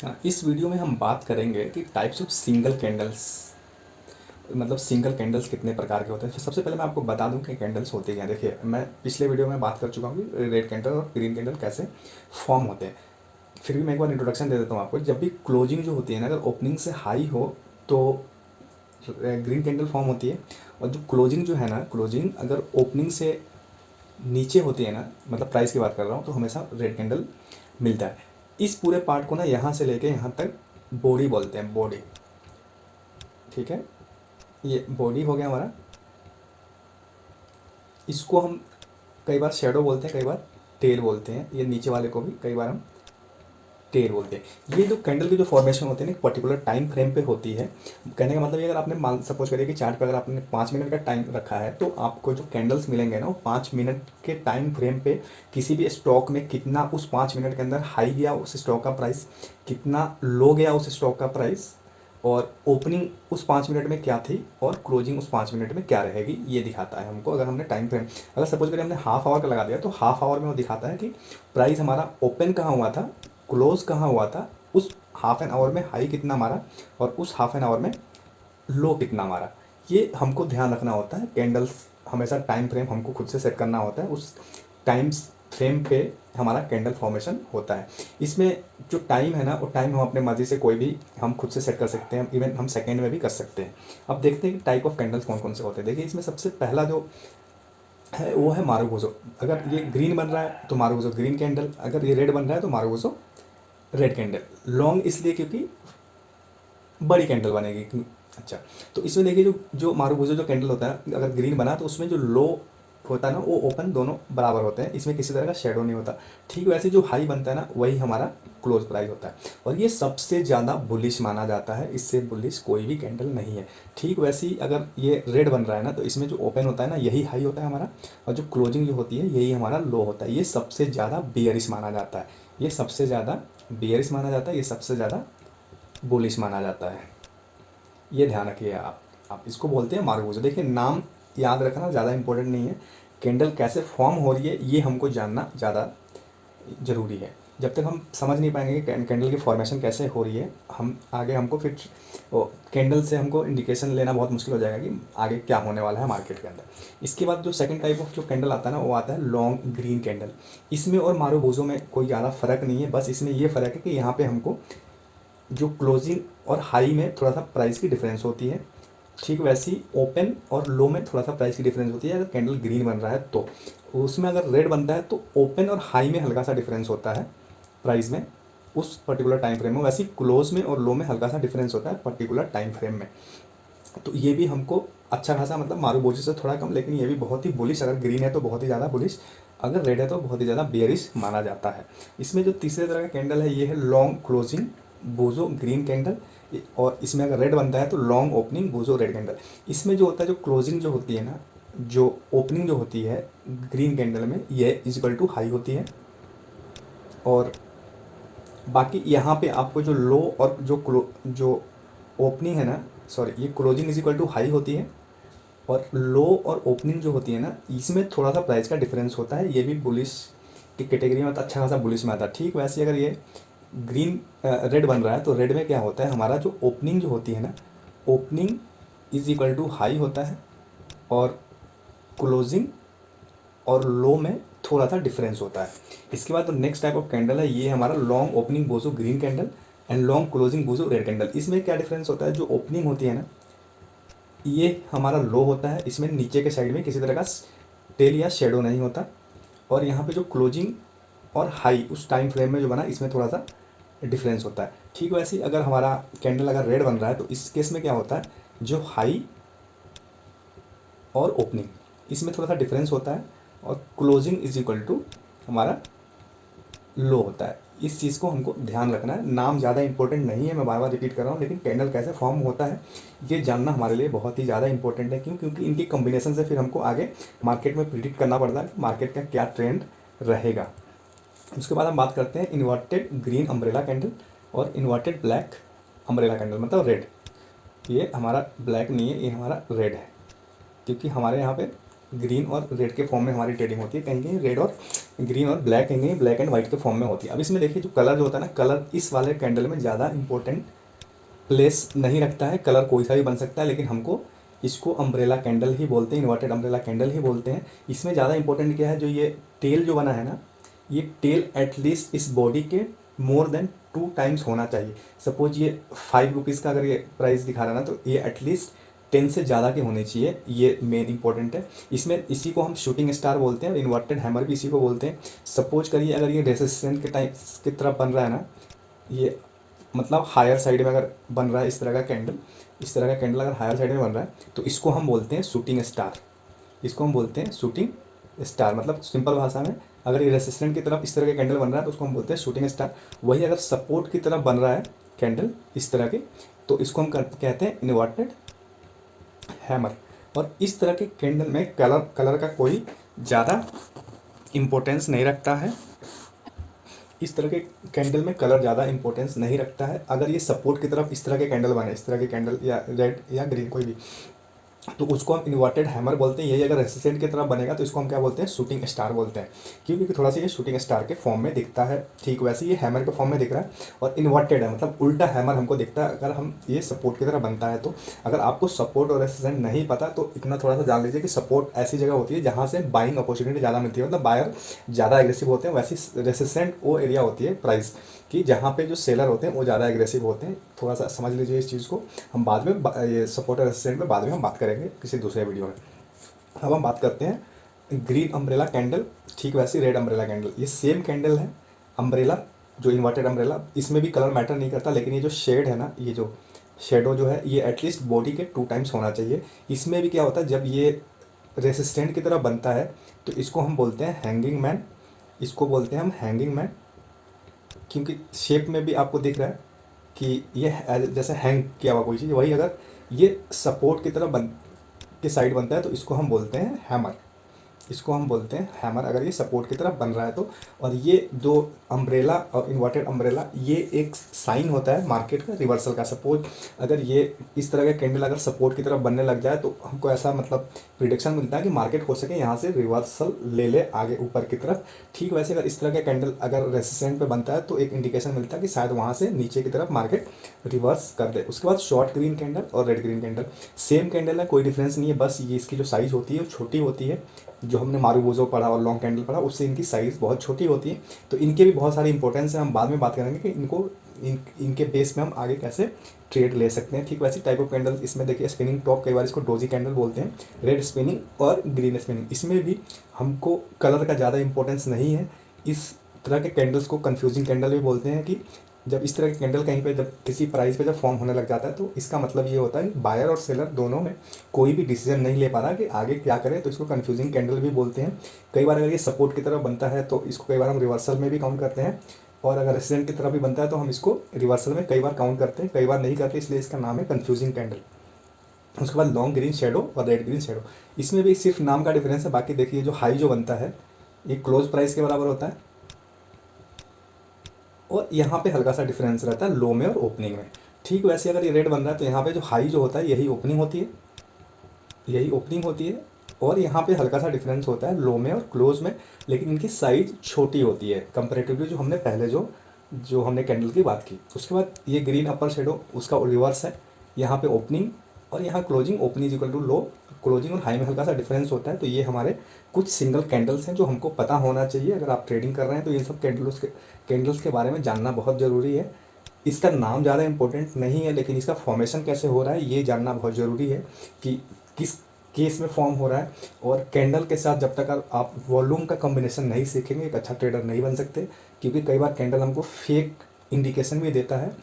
हाँ, इस वीडियो में हम बात करेंगे कि टाइप्स ऑफ सिंगल कैंडल्स, मतलब सिंगल कैंडल्स कितने प्रकार के होते हैं। सबसे पहले मैं आपको बता दूं कि कैंडल्स होते क्या हैं। देखिए, मैं पिछले वीडियो में बात कर चुका हूँ कि रेड कैंडल और ग्रीन कैंडल कैसे फॉर्म होते हैं। फिर भी मैं एक बार इंट्रोडक्शन दे देता हूँ आपको। जब भी क्लोजिंग जो होती है ना, अगर ओपनिंग से हाई हो तो ग्रीन कैंडल फॉर्म होती है, और जो क्लोजिंग जो है ना, क्लोजिंग अगर ओपनिंग से नीचे होती है ना, मतलब प्राइस की बात कर रहा हूँ, तो हमेशा रेड कैंडल मिलता है। इस पूरे पार्ट को ना यहाँ से लेके यहाँ तक बॉडी बोलते हैं, बॉडी। ठीक है, ये बॉडी हो गया हमारा। इसको हम कई बार शेडो बोलते हैं, कई बार टेल बोलते हैं। ये नीचे वाले को भी कई बार हम टेल बोलते हैं। ये जो कैंडल की जो फॉर्मेशन होती है ना, एक पर्टिकुलर टाइम फ्रेम पे होती है। कहने का मतलब ये, अगर आपने मान सपोज करिए कि चार्ट पे अगर आपने 5 मिनट का टाइम रखा है, तो आपको जो कैंडल्स मिलेंगे ना, वो 5 मिनट के टाइम फ्रेम पे किसी भी स्टॉक में कितना उस 5 मिनट के अंदर हाई गया उस स्टॉक का प्राइस, कितना लो गया उस स्टॉक का प्राइस, और ओपनिंग उस 5 मिनट में क्या थी और क्लोजिंग उस 5 मिनट में क्या रहेगी, ये दिखाता है हमको। अगर हमने टाइम फ्रेम, अगर सपोज करिए हमने हाफ आवर का लगा दिया, तो हाफ आवर में वो दिखाता है कि प्राइस हमारा ओपन कहाँ हुआ था, क्लोज कहाँ हुआ था, उस हाफ एन आवर में हाई कितना मारा और उस हाफ एन आवर में लो कितना मारा। ये हमको ध्यान रखना होता है। कैंडल्स हमेशा टाइम फ्रेम हमको खुद से सेट करना होता है, उस टाइम फ्रेम पे हमारा कैंडल फॉर्मेशन होता है। इसमें जो टाइम है ना, वो टाइम हम अपने मर्ज़ी से कोई भी हम खुद से सेट कर सकते हैं, इवन हम सेकेंड में भी कर सकते हैं। अब देखते हैं कि टाइप ऑफ कैंडल्स कौन कौन से होते हैं। देखिए, इसमें सबसे पहला जो है वो है मारुगुजो। अगर ये ग्रीन बन रहा है तो मारुगुजो ग्रीन कैंडल, अगर ये रेड बन रहा है तो मारुगुजो रेड कैंडल। लॉन्ग इसलिए क्योंकि बड़ी कैंडल बनेगी। अच्छा, तो इसमें देखिए, जो जो मारुगुजो जो कैंडल होता है, अगर ग्रीन बना तो उसमें जो लो होता है ना, वो ओपन दोनों बराबर होते हैं, इसमें किसी तरह का शेडो नहीं होता। ठीक वैसे जो हाई बनता है ना, वही हमारा क्लोज प्राइस होता है, और ये सबसे ज़्यादा बुलिश माना जाता है। इससे बुलिश कोई भी कैंडल नहीं है। ठीक वैसे ही अगर ये रेड बन रहा है ना, तो इसमें जो ओपन होता है ना, यही हाई होता है हमारा, और जो क्लोजिंग जो होती है यही हमारा लो होता है। ये सबसे ज़्यादा बियरिश माना जाता है, ये सबसे ज़्यादा बियरिश माना जाता है, ये सबसे ज़्यादा बुलिश माना जाता है। ये ध्यान रखिए आप इसको बोलते हैं मारुगुजो। देखिए, नाम याद रखना ज़्यादा इंपॉर्टेंट नहीं है, कैंडल कैसे फॉर्म हो रही है ये हमको जानना ज़्यादा ज़रूरी है। जब तक हम समझ नहीं पाएंगे कि कैंडल की फॉर्मेशन कैसे हो रही है, हम आगे हमको फिर कैंडल से हमको इंडिकेशन लेना बहुत मुश्किल हो जाएगा कि आगे क्या होने वाला है मार्केट के अंदर। इसके बाद जो सेकंड टाइप ऑफ जो कैंडल आता है ना, वो आता है लॉन्ग ग्रीन कैंडल। इसमें और मारुगुजो में कोई ज़्यादा फ़र्क नहीं है, बस इसमें ये फ़र्क है कि यहाँ पे हमको जो क्लोजिंग और हाई में थोड़ा सा प्राइस की डिफरेंस होती है। ठीक वैसी ओपन और लो में थोड़ा सा प्राइस की डिफरेंस होती है। अगर कैंडल ग्रीन बन रहा है तो उसमें, अगर रेड बनता है तो ओपन और हाई में हल्का सा डिफरेंस होता है प्राइस में उस पर्टिकुलर टाइम फ्रेम में। वैसे क्लोज में और लो में हल्का सा डिफरेंस होता है पर्टिकुलर टाइम फ्रेम में। तो ये भी हमको अच्छा खासा, मतलब मारुगुजो से थोड़ा कम, लेकिन ये भी बहुत ही बुलिश। अगर ग्रीन है तो बहुत ही ज़्यादा बुलिश, अगर रेड है तो बहुत ही ज़्यादा बेयरिश माना जाता है। इसमें जो तीसरे तरह का कैंडल है, ये है लॉन्ग क्लोजिंग बोजो ग्रीन कैंडल, और इसमें अगर रेड बनता है तो लॉन्ग ओपनिंग बोजो रेड कैंडल। इसमें जो होता है, जो क्लोजिंग जो होती है ना, जो ओपनिंग जो होती है ग्रीन कैंडल में, ये इजिकल टू हाई होती है, और बाकी यहाँ पे आपको जो लो और जो ओपनिंग है ना, सॉरी, ये closing is equal to high होती है, और लो और ओपनिंग जो होती है ना, इसमें थोड़ा सा प्राइस का डिफरेंस होता है। ये भी बुलिश की कैटेगरी में, तो अच्छा खासा बुलिश में आता है। ठीक वैसे अगर ये ग्रीन रेड बन रहा है, तो रेड में क्या होता है, हमारा जो ओपनिंग जो होती है ना, opening is equal to high होता है, और क्लोजिंग और लो में थोड़ा सा डिफरेंस होता है। इसके बाद जो नेक्स्ट टाइप ऑफ कैंडल है, ये हमारा लॉन्ग ओपनिंग बोजो green candle and long closing बोजो रेड कैंडल। इसमें क्या डिफरेंस होता है, जो ओपनिंग होती है ना, ये हमारा लो होता है, इसमें नीचे के साइड में किसी तरह का टेल या शेडो नहीं होता, और यहाँ पे जो क्लोजिंग और हाई उस टाइम फ्रेम में जो बना, इसमें थोड़ा सा डिफरेंस होता है। ठीक वैसे ही अगर हमारा कैंडल अगर रेड बन रहा है, तो इस केस में क्या होता है, जो हाई और ओपनिंग, इसमें थोड़ा सा डिफरेंस होता है, और क्लोजिंग इज इक्वल टू हमारा लो होता है। इस चीज़ को हमको ध्यान रखना है। नाम ज़्यादा इंपॉर्टेंट नहीं है, मैं बार बार रिपीट कर रहा हूँ, लेकिन कैंडल कैसे फॉर्म होता है ये जानना हमारे लिए बहुत ही ज़्यादा इंपॉर्टेंट है। क्यों? क्योंकि इनकी कॉम्बिनेशन से फिर हमको आगे मार्केट में प्रिडिक्ट करना पड़ता है कि मार्केट का क्या ट्रेंड रहेगा। उसके बाद हम बात करते हैं इन्वर्टेड ग्रीन अम्ब्रेला कैंडल और इन्वर्टेड ब्लैक अम्ब्रेला कैंडल, मतलब रेड। ये हमारा ब्लैक नहीं है, ये हमारा रेड है, क्योंकि हमारे यहाँ पे ग्रीन और रेड के फॉर्म में हमारी ट्रेडिंग होती है। कहीं कहीं रेड और ग्रीन और black hanging black and white के फॉर्म में होती है। अब इसमें देखिए जो कलर जो होता है ना, कलर इस वाले कैंडल में ज़्यादा इंपॉर्टेंट प्लेस नहीं रखता है। कलर कोई सा भी बन सकता है, लेकिन हमको इसको अम्ब्रेला कैंडल ही बोलते हैं, इन्वर्टेड अम्ब्रेला कैंडल ही बोलते हैं। इसमें ज़्यादा इंपॉर्टेंट क्या है, जो ये टेल जो बना है ना, ये टेल एटलीस्ट इस बॉडी के मोर देन 2 टाइम्स होना चाहिए। सपोज ये 5 रुपीज़ का अगर ये प्राइस दिखा रहा है ना, तो ये एटलीस्ट 10 से ज़्यादा की होनी चाहिए। ये मेन इंपॉर्टेंट है। इसमें इसी को हम शूटिंग स्टार बोलते हैं, इन्वर्टेड हैमर भी इसी को बोलते हैं। सपोज करिए अगर ये रेसिस्टेंट के टाइप की तरफ बन रहा है ना, ये मतलब हायर साइड में अगर बन रहा है इस तरह का कैंडल, इस तरह का कैंडल अगर हायर साइड में बन रहा है, तो इसको हम बोलते हैं शूटिंग स्टार। इसको हम बोलते हैं शूटिंग स्टार। मतलब सिंपल भाषा में, अगर ये रेसिस्टेंट की तरफ इस तरह का कैंडल बन रहा है तो उसको हम बोलते हैं शूटिंग स्टार। वही अगर सपोर्ट की तरफ बन रहा है कैंडल इस तरह के, तो इसको हम कहते हैं इन्वर्टेड हैमर। और इस तरह के कैंडल में कलर का कोई ज़्यादा इम्पोर्टेंस नहीं रखता है। इस तरह के कैंडल में कलर ज़्यादा इंपॉर्टेंस नहीं रखता है। अगर ये सपोर्ट की तरफ इस तरह के कैंडल बने, इस तरह के कैंडल या रेड या ग्रीन कोई भी, तो उसको हम इन्वर्टेड हैमर बोलते हैं। यही अगर रेसिस्टेंट की तरफ बनेगा तो इसको हम क्या बोलते हैं, शूटिंग स्टार बोलते हैं। क्योंकि थोड़ा सा ये शूटिंग स्टार के फॉर्म में दिखता है। ठीक वैसे ये हैमर के फॉर्म में दिख रहा है और इन्वर्टेड है, मतलब उल्टा हैमर हमको दिखता है अगर हम ये सपोर्ट की तरफ बनता है तो। अगर आपको सपोर्ट और रेसिस्टेंट नहीं पता तो इतना थोड़ा सा जान लीजिए कि सपोर्ट ऐसी जगह होती है जहाँ से बाइंग अपॉर्चुनिटी ज़्यादा मिलती है, मतलब बायर ज़्यादा एग्रेसिव होते हैं। वैसे रेसिस्टेंट वो एरिया होती है प्राइस कि जहाँ पे जो सेलर होते हैं वो ज़्यादा एग्रेसिव होते हैं। थोड़ा सा समझ लीजिए इस चीज़ को। हम बाद में ये सपोर्ट और रेसिस्टेंट में बाद में हम बात करेंगे किसी दूसरे वीडियो में। अब हम बात करते हैं ग्रीन अम्ब्रेला कैंडल, ठीक वैसे रेड अम्ब्रेला कैंडल। ये सेम कैंडल है अम्ब्रेला, जो इन्वर्टेड अम्ब्रेला। इसमें भी कलर मैटर नहीं करता, लेकिन ये जो शेड है ना, ये जो शेडो जो है ये एटलीस्ट बॉडी के 2 टाइम्स होना चाहिए। इसमें भी क्या होता है, जब ये रेसिस्टेंट की तरह बनता है तो इसको हम बोलते हैं हैंगिंग मैन। इसको बोलते हैं हम हैंगिंग मैन, क्योंकि शेप में भी आपको दिख रहा है कि ये जैसे हैंग किया हुआ कोई चीज़। वही अगर ये सपोर्ट की तरह के साइड बनता है तो इसको हम बोलते हैं हैमर। इसको हम बोलते हैं हैमर अगर ये सपोर्ट की तरफ बन रहा है तो। और ये जो अम्ब्रेला और इन्वर्टेड अम्ब्रेला, ये एक साइन होता है मार्केट का रिवर्सल का। सपोज अगर ये इस तरह का कैंडल अगर सपोर्ट की तरफ बनने लग जाए तो हमको ऐसा मतलब प्रिडिक्शन मिलता है कि मार्केट हो सके यहाँ से रिवर्सल ले ले आगे ऊपर की तरफ। ठीक वैसे अगर इस तरह का कैंडल अगर रेसिस्टेंट पे बनता है तो एक इंडिकेशन मिलता है कि शायद वहाँ से नीचे की तरफ मार्केट रिवर्स कर दे। उसके बाद शॉर्ट ग्रीन कैंडल और red green candle same candle है, कोई डिफरेंस नहीं है। बस ये इसकी जो साइज़ होती है वो छोटी होती है। जो हमने मारूबोजो पढ़ा और लॉन्ग कैंडल पढ़ा उससे इनकी साइज़ बहुत छोटी होती है। तो इनके भी बहुत सारी इंपॉर्टेंस है, हम बाद में बात करेंगे कि इनके बेस में हम आगे कैसे ट्रेड ले सकते हैं। ठीक वैसे टाइप ऑफ कैंडल इसमें देखिए, स्पिनिंग टॉप, कई बार इसको डोजी कैंडल बोलते हैं, रेड स्पिनिंग और ग्रीन स्पिनिंग। इसमें भी हमको कलर का ज़्यादा इंपॉर्टेंस नहीं है। इस तरह के कैंडल्स को कन्फ्यूजिंग कैंडल भी बोलते हैं कि जब इस तरह के कैंडल कहीं पे जब किसी प्राइस पे जब फॉर्म होने लग जाता है तो इसका मतलब ये होता है कि बायर और सेलर दोनों में कोई भी डिसीजन नहीं ले पा रहा कि आगे क्या करें, तो इसको कन्फ्यूजिंग कैंडल भी बोलते हैं। कई बार अगर ये सपोर्ट की तरफ बनता है तो इसको कई बार हम रिवर्सल में भी काउंट करते हैं, और अगर रेसिडेंट की तरफ भी बनता है तो हम इसको रिवर्सल में कई बार काउंट करते हैं, कई बार नहीं करते, इसलिए इसका नाम है कन्फ्यूजिंग कैंडल। उसके बाद लॉन्ग ग्रीन शेडो और रेड ग्रीन शेडो, इसमें भी सिर्फ नाम का डिफरेंस है। बाकी देखिए जो हाई जो बनता है ये क्लोज प्राइस के बराबर होता है, और यहाँ पे हल्का सा डिफरेंस रहता है लो में और ओपनिंग में। ठीक वैसे अगर ये रेड बन रहा है तो यहाँ पे जो हाई जो होता है यही ओपनिंग होती है, यही ओपनिंग होती है। और यहाँ पे हल्का सा डिफरेंस होता है लो में और क्लोज में, लेकिन इनकी साइज छोटी होती है कंपेरेटिवली जो हमने पहले जो हमने कैंडल की बात की। उसके बाद ये ग्रीन अपर शेडो उसका रिवर्स है, यहाँ पे ओपनिंग और यहाँ closing. Opening is equal to low, closing और हाई में हल्का सा डिफरेंस होता है। तो ये हमारे कुछ सिंगल कैंडल्स हैं जो हमको पता होना चाहिए अगर आप ट्रेडिंग कर रहे हैं। तो ये सब कैंडल्स के बारे में जानना बहुत ज़रूरी है। इसका नाम ज़्यादा इंपॉर्टेंट नहीं है, लेकिन इसका फॉर्मेशन कैसे हो रहा है ये जानना बहुत ज़रूरी है कि किस केस में फॉर्म हो रहा है। और कैंडल के साथ जब तक आप वॉल्यूम का कॉम्बिनेशन नहीं सीखेंगे एक अच्छा ट्रेडर नहीं बन सकते, क्योंकि कई बार कैंडल हमको फेक इंडिकेशन भी देता है।